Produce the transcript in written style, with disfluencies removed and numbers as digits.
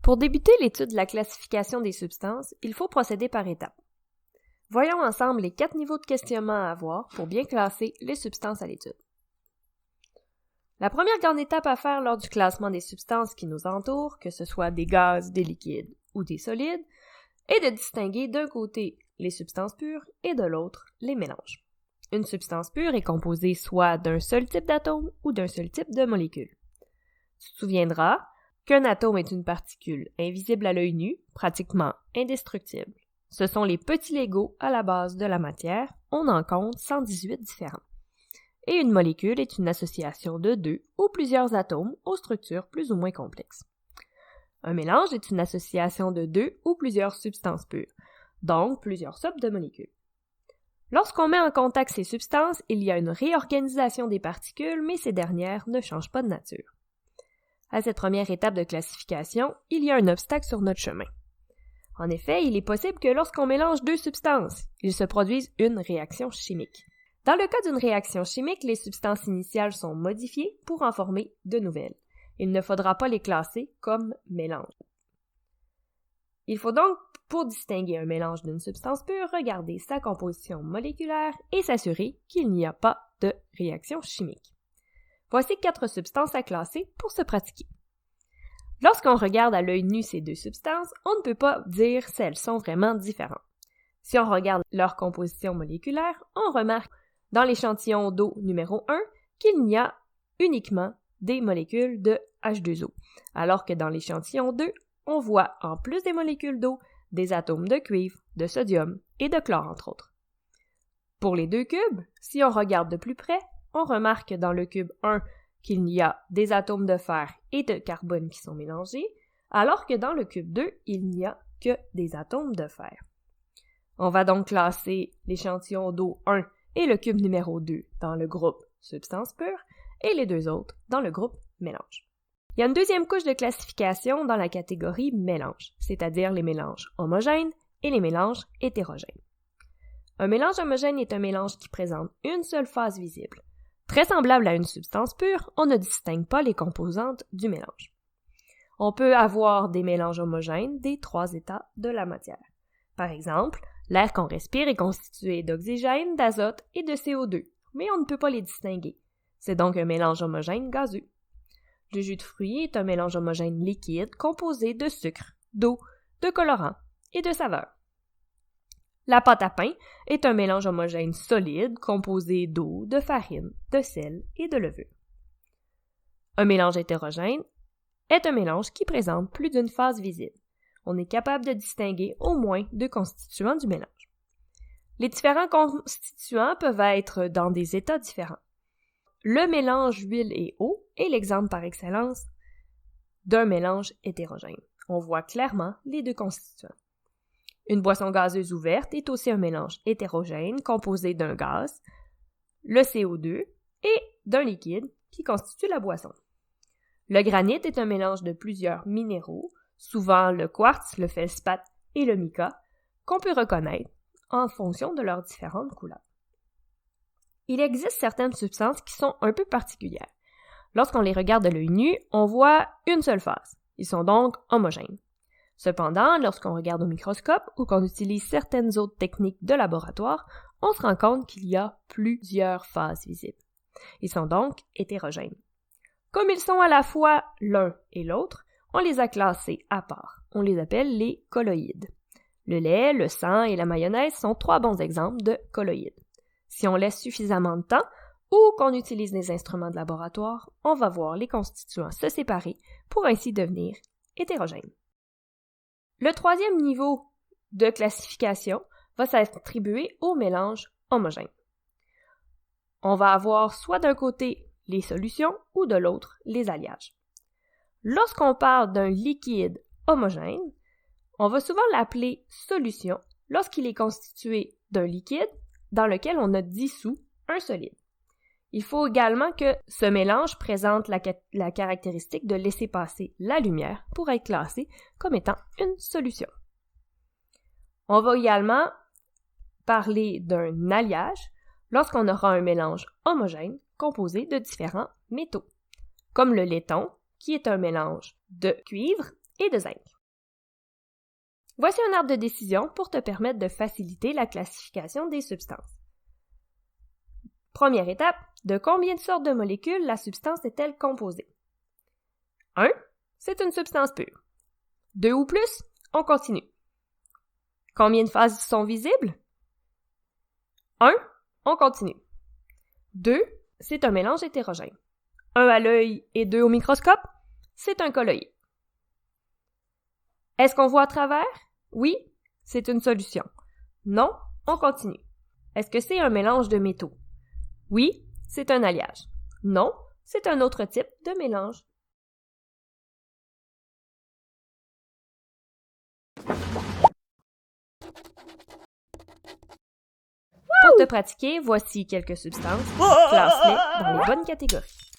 Pour débuter l'étude de la classification des substances, il faut procéder par étapes. Voyons ensemble les 4 niveaux de questionnement à avoir pour bien classer les substances à l'étude. La première grande étape à faire lors du classement des substances qui nous entourent, que ce soit des gaz, des liquides ou des solides, est de distinguer d'un côté les substances pures et de l'autre les mélanges. Une substance pure est composée soit d'un seul type d'atome ou d'un seul type de molécule. Tu te souviendras qu'un atome est une particule invisible à l'œil nu, pratiquement indestructible. Ce sont les petits Legos à la base de la matière, on en compte 118 différents. Et une molécule est une association de 2 ou plusieurs atomes aux structures plus ou moins complexes. Un mélange est une association de 2 ou plusieurs substances pures, donc plusieurs sortes de molécules. Lorsqu'on met en contact ces substances, il y a une réorganisation des particules, mais ces dernières ne changent pas de nature. À cette première étape de classification, il y a un obstacle sur notre chemin. En effet, il est possible que lorsqu'on mélange 2 substances, il se produise une réaction chimique. Dans le cas d'une réaction chimique, les substances initiales sont modifiées pour en former de nouvelles. Il ne faudra pas les classer comme mélange. Il faut donc, pour distinguer un mélange d'une substance pure, regarder sa composition moléculaire et s'assurer qu'il n'y a pas de réaction chimique. Voici 4 substances à classer pour se pratiquer. Lorsqu'on regarde à l'œil nu ces 2 substances, on ne peut pas dire si elles sont vraiment différentes. Si on regarde leur composition moléculaire, on remarque dans l'échantillon d'eau numéro 1 qu'il n'y a uniquement des molécules de H2O, alors que dans l'échantillon 2, on voit en plus des molécules d'eau, des atomes de cuivre, de sodium et de chlore entre autres. Pour les 2 cubes, si on regarde de plus près, on remarque dans le cube 1 qu'il y a des atomes de fer et de carbone qui sont mélangés, alors que dans le cube 2, il n'y a que des atomes de fer. On va donc classer l'échantillon d'eau 1 et le cube numéro 2 dans le groupe substance pure et les 2 autres dans le groupe mélange. Il y a une deuxième couche de classification dans la catégorie mélange, c'est-à-dire les mélanges homogènes et les mélanges hétérogènes. Un mélange homogène est un mélange qui présente une seule phase visible. Très semblable à une substance pure, on ne distingue pas les composantes du mélange. On peut avoir des mélanges homogènes des 3 états de la matière. Par exemple, l'air qu'on respire est constitué d'oxygène, d'azote et de CO2, mais on ne peut pas les distinguer. C'est donc un mélange homogène gazeux. Le jus de fruits est un mélange homogène liquide composé de sucre, d'eau, de colorant et de saveur. La pâte à pain est un mélange homogène solide composé d'eau, de farine, de sel et de levure. Un mélange hétérogène est un mélange qui présente plus d'une phase visible. On est capable de distinguer au moins 2 constituants du mélange. Les différents constituants peuvent être dans des états différents. Le mélange huile et eau est l'exemple par excellence d'un mélange hétérogène. On voit clairement les 2 constituants. Une boisson gazeuse ouverte est aussi un mélange hétérogène composé d'un gaz, le CO2, et d'un liquide qui constitue la boisson. Le granit est un mélange de plusieurs minéraux, souvent le quartz, le feldspath et le mica, qu'on peut reconnaître en fonction de leurs différentes couleurs. Il existe certaines substances qui sont un peu particulières. Lorsqu'on les regarde de l'œil nu, on voit une seule phase. Ils sont donc homogènes. Cependant, lorsqu'on regarde au microscope ou qu'on utilise certaines autres techniques de laboratoire, on se rend compte qu'il y a plusieurs phases visibles. Ils sont donc hétérogènes. Comme ils sont à la fois l'un et l'autre, on les a classés à part. On les appelle les colloïdes. Le lait, le sang et la mayonnaise sont 3 bons exemples de colloïdes. Si on laisse suffisamment de temps ou qu'on utilise des instruments de laboratoire, on va voir les constituants se séparer pour ainsi devenir hétérogènes. Le 3e niveau de classification va s'attribuer au mélange homogène. On va avoir soit d'un côté les solutions ou de l'autre les alliages. Lorsqu'on parle d'un liquide homogène, on va souvent l'appeler solution lorsqu'il est constitué d'un liquide dans lequel on a dissous un solide. Il faut également que ce mélange présente la caractéristique de laisser passer la lumière pour être classé comme étant une solution. On va également parler d'un alliage lorsqu'on aura un mélange homogène composé de différents métaux, comme le laiton, qui est un mélange de cuivre et de zinc. Voici un arbre de décision pour te permettre de faciliter la classification des substances. Première étape, de combien de sortes de molécules la substance est-elle composée? 1. C'est une substance pure. 2 ou plus? On continue. Combien de phases sont visibles? 1. On continue. 2. C'est un mélange hétérogène. 1 à l'œil et 2 au microscope? C'est un colloïd. Est-ce qu'on voit à travers? Oui, c'est une solution. Non, on continue. Est-ce que c'est un mélange de métaux? Oui, c'est un alliage. Non, c'est un autre type de mélange. Pour te pratiquer, voici quelques substances. Classe-les dans les bonnes catégories.